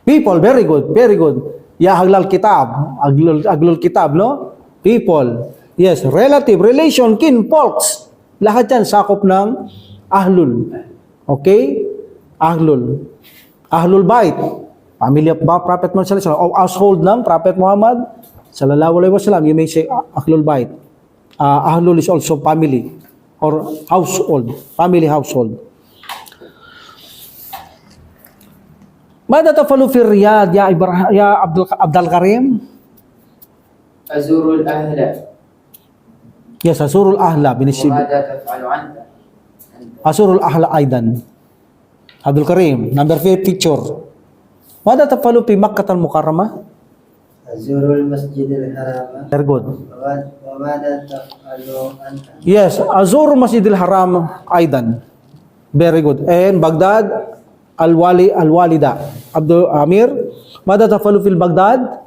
People, very good, very good. Ya haglal kitab, aglul kitab, no? People. Yes, relative, relation, kin, folks. Lahat yan sakop ng ahlul. Okay? Ahlul. Ahlul bait. Family of Prophet Muhammad sallallahu alaihi wasallam, household ng Prophet Muhammad sallallahu alaihi wasallam. You may say ahlul bait. Ahlul is also family or household, family household. Mada tafalu fi Riyadh ya Abdul Karim? Azurul ahla. Yes, Azurul Ahla binisib. Mada taf'alu anta? Azurul Ahla aidan. Abdul Karim, number 5 picture. Mada tafalu fi Makkah al-Mukarramah? Azurul Masjidil Haram. Very good. Wa mada taf'alu anta? Yes, Azur Masjidil Haram aidan. Very good. And Baghdad al-Walida. Abdul Amir, mada tafalu fil Baghdad?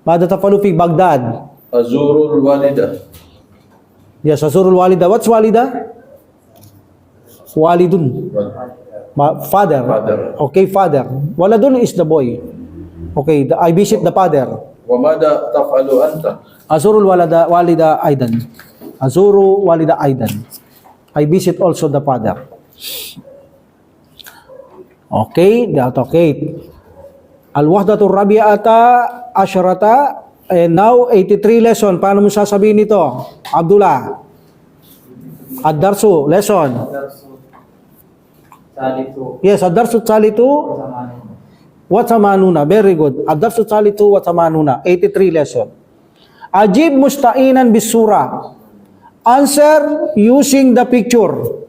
Mada tafalu fi Baghdad? Azurul walida. Yes, Azurul Walida. What's Walida? Walidun. Father. Father. Okay, father. Waladun is the boy. Okay, I visit the father. Wa mada taf'alu anta? Azurul Walida aidan. Azuru Walida aidan. I visit also the father. Okay, that's okay. Al-Wahdatul Rabi'ata Asharata. And now, 83 lesson. Paano mo sasabihin ito? Abdullah. Ad-Darsu, lesson. Salitu. Yes, Ad-Darsu Salitu. Watsamanuna. Very good. Ad-Darsu Salitu Watsamanuna. 83 lesson. Ajib musta'inan bisura. Answer using the picture.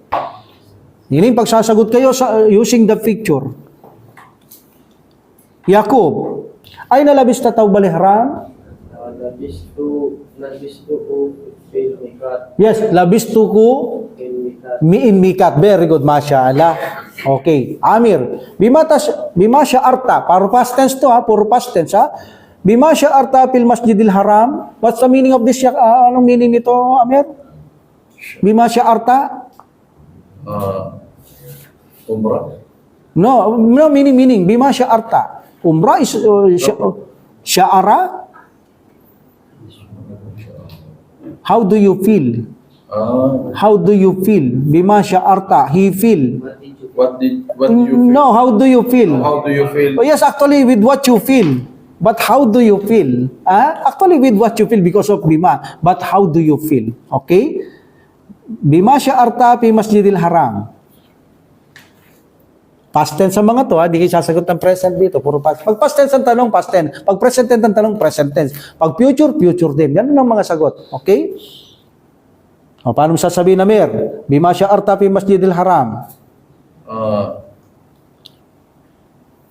Ini pagsasagot kayo using the picture. Yakub. Ay nalabis na tawbal ihram? Labistu fil mikat. Yes, labistuku Fil mikat. in mikat. Very good, mashallah. Okay. Amir. Bima sya'arta. Puro past tense to ha. Puro past tense ha. Bima sya'arta fil masjidil haram. What's the meaning of this? Anong meaning nito, Amir? Bima sya'arta? Umrah. No, meaning. Bima sya'arta. Umrah is sya'ara. How do you feel? How do you feel? Bima sya'arta. He feel. What do you feel? No, how do you feel? How do you feel? Oh, yes, actually with what you feel. But how do you feel? Actually with what you feel because of bima. But how do you feel? Okay? Bima sya'arta fi masjidil haram. Past tense sa mga to, di kayo sasagot ng present dito. Puro past. Pag past tense ang tanong, past tense. Pag present tense ang tanong, present tense. Pag future, future din. Yan ang mga sagot. Okay? O, paano mo sasabihin na Mir? Bima sya'arta fi masjidil haram.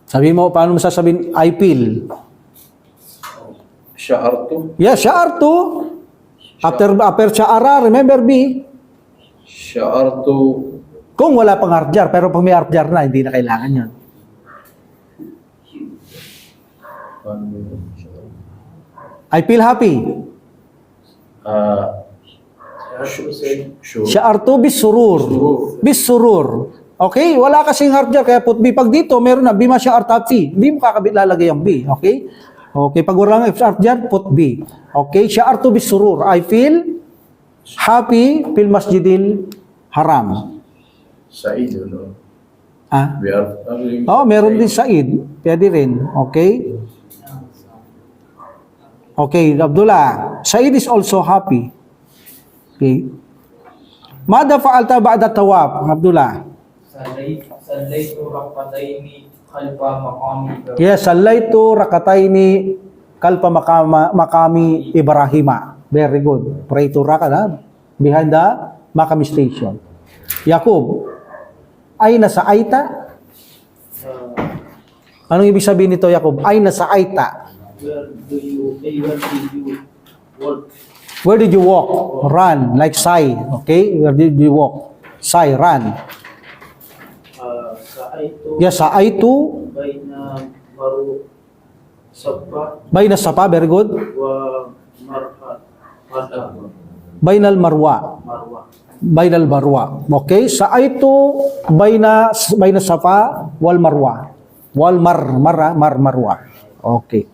Sabi mo, paano mo sasabihin? I feel. Sya'artu. Yes, sya'artu. After sya'ara, remember B. Sya'artu. Kung wala pang arjar, pero pag may arjar na, hindi na kailangan yun. I feel happy. Sure. Sya'artu bisurur. Bisurur. Okay? Wala kasing arjar, kaya put B. Pag dito, meron na, bima sya'artafi. Hindi mo kakabit lalagay ang B. Okay? Okay, pag walang arjar, put B. Okay? Sya'artu bisurur. I feel happy fil masjidil haram. Sa'id, no? Ah? We are Oh, meron din Said. Pwede rin. Okay? Okay, Abdullah. Said is also happy. Okay. Mada fa'alta ba'da tawaf, Abdullah? صليت ركعتين خلف مقام إبراهيم. Yes, sallaitu rakataini kalpa makami Ibrahima. Very good. Pray to raka na behind the Makami station. Yakub, ay nasa Aita? Anong ibig sabihin nito, Yakub? Ay nasa Aita. where did you work? Where did you walk? Run, like Sai. Okay? Where did you walk? Sai, run. Sa'aitu Yes, sa Aitu, baina baru sabba Bayna Sapa, very good. wa marhat pada Bainal Marwa. marwah. Bainal Marwa. Okay? Sa Aitu, bayna Safa, wal Marwa. Wal Marwa. Okay.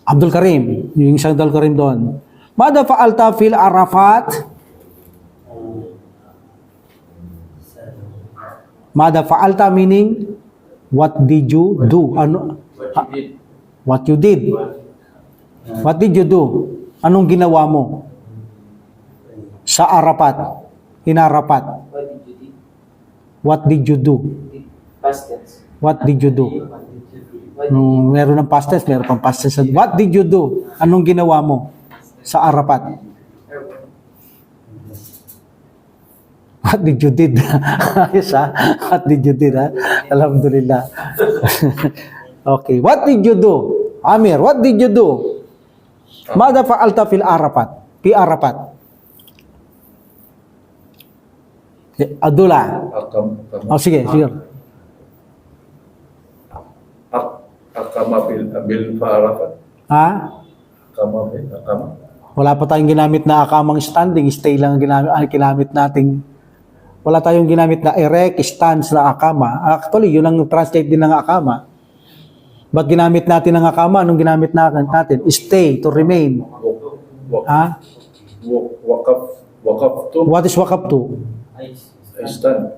Abdul Karim, yung isang Abdul Karim doon. Mada fa'alta fil Arafat? Mada fa'alta meaning, what did you do? Ano? What you did. What did you do? Anong ginawa mo? Sa Arafat. In Arafat. What did you do? What did you do? Past tense. What did you do? Meron ng past tense, meron pang past tense. What did you do? Anong ginawa mo sa Arafat? What did you did? Ayos ha? What did you did ha? Alhamdulillah. Okay. What did you do? Amir, what did you do? Mada fa'alta fil Arafat? Fi Arafat. Abdullah. Oh, sige. Akama bil Arafat. Ha? Akama. Wala pa tayong ginamit na akamang standing, stay lang ang ginamit nating. Wala tayong ginamit na erect, stance na akama. Actually, yun ang translate din ng akama. Ba't ginamit natin ang akama? Anong ginamit natin? Stay, to remain. Ha? Wakaf to. What is wakaf to? I stand.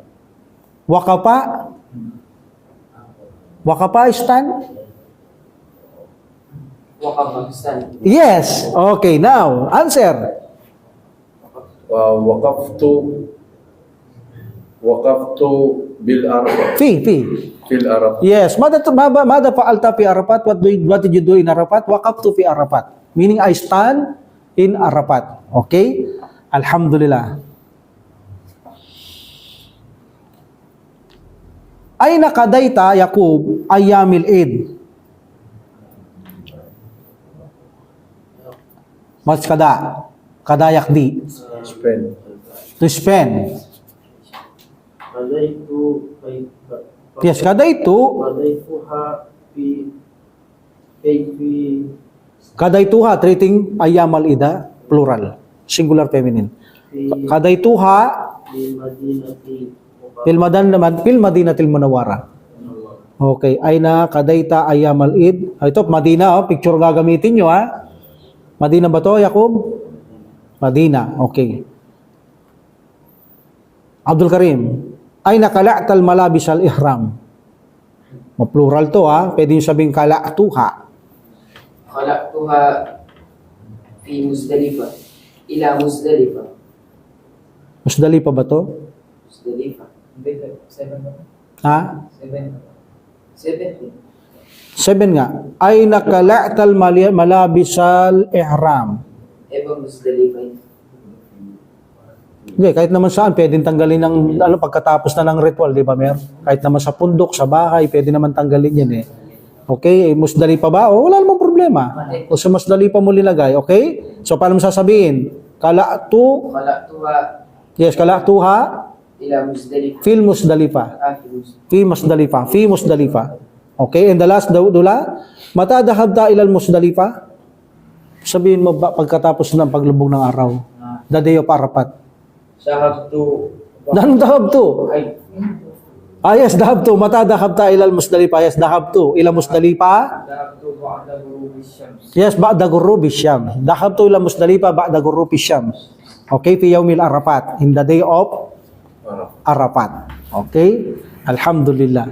Wakapa? Wakapa stand? Waqafistan. Yes. Okay, now, answer. Wakaf to bil Arafat. Fi. Fil Arafat. Yes. Mada fa'alta fi Arafat? What did you do in Arafat? Waqaftu fi Arafat. Meaning, I stand in Arafat. Okay? Alhamdulillah. Ay nakadaita, Yakub, ayyamil Eid. What's kada? Kadayak di. Spain. To spend. Qadaitu Yes, kadaitu. qadaituha fi kayfi Kadaituha, treating ayyamal ida, plural. Singular feminine. Kadaituha, fil madinatil munawwara. Okay, ay na kadaita ayyamal id. Ito, Madina, picture gagamitin nyo, ha? Madina ba to, Yakub? Madina, okay. Abdul Karim, ay nakala'tal malabis al ihram. Plural to, ha? Pwede yung sabing kala'tuha. khalaqtuha fi Muzdalifah ila Muzdalifah. Musdalipa ba to? Muzdalifah. Hindi, 7 ba? Ha? 7. 7 nga. Ay nakala'tal malabis al ihram. Eba Muzdalifah. Hindi, kahit naman saan, pwedeng tanggalin ng, pagkatapos na ng ritual, di ba, Mer? Kahit naman sa pundok, sa bahay, pwede naman tanggalin yan, eh. Okay, Musdalipa ba? O, wala namang problema. O sa Musdalipa mo linagay, okay? So, paano mo sasabihin? Kala'tu, Khalaqtuha yes, kala'tuha, ila Muzdalifah. fil Musdalipa. Fi Musdalifa. Fi Musdalifa. Okay, and the last dula, mata dahabta ilal Musdalifa. Sabihin mo ba pagkatapos ng paglubog ng araw? The day of Arafat. Shahabtu Anong dahabto? ay Yes, dahabto. Mata dahabta ilal Musdalifa. Yes, dahabto. Ila Musdalifa. Dahabtu ba'da ghurubi syams. Yes, ba'da ghurubi syams. Dahabto ila Musdalifa ba'da ghurubi syams. Okay, fi yawmil Arafat. In the day of Arafat. Okay? Alhamdulillah.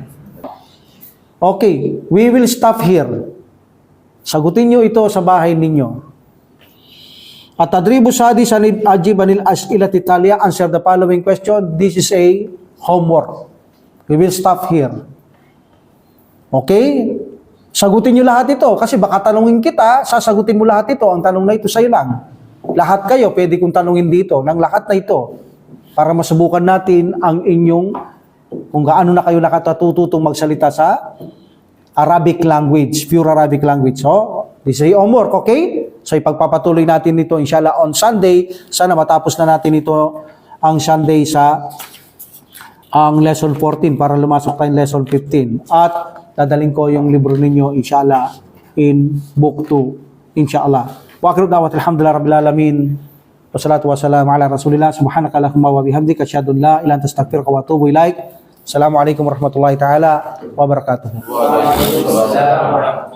Okay, we will stop here. Sagutin nyo ito sa bahay ninyo. At-tadribu sadis anil ajib anil as'ilat Italia. Answer the following question. This is a homework. We will stop here. Okay? Sagutin nyo lahat ito. Kasi baka tanungin kita, sasagutin mo lahat ito. Ang tanong na ito sa'yo lang. Lahat kayo, pwede kong tanungin dito. Ng lahat na ito. Para masubukan natin ang inyong, kung gaano na kayo nakatututong magsalita sa Arabic language, pure Arabic language. So, this is homework, okay? So, ipagpapatuloy natin ito, inshallah, on Sunday. Sana matapos na natin ito ang Sunday sa ang lesson 14 para lumasok tayong lesson 15. At dadaling ko yung libro ninyo, inshallah, in book 2, inshallah. Wa akhiru da'wat alhamdulillah rabbil alamin. Wassalatu wassalamu ala rasulillah. Subhanaka Allahumma wa bihamdika asyhadu an la ilaha illa anta astaghfiruka wa atubu ilaik. Assalamualaikum warahmatullahi taala wabarakatuh. Waalaikumsalam.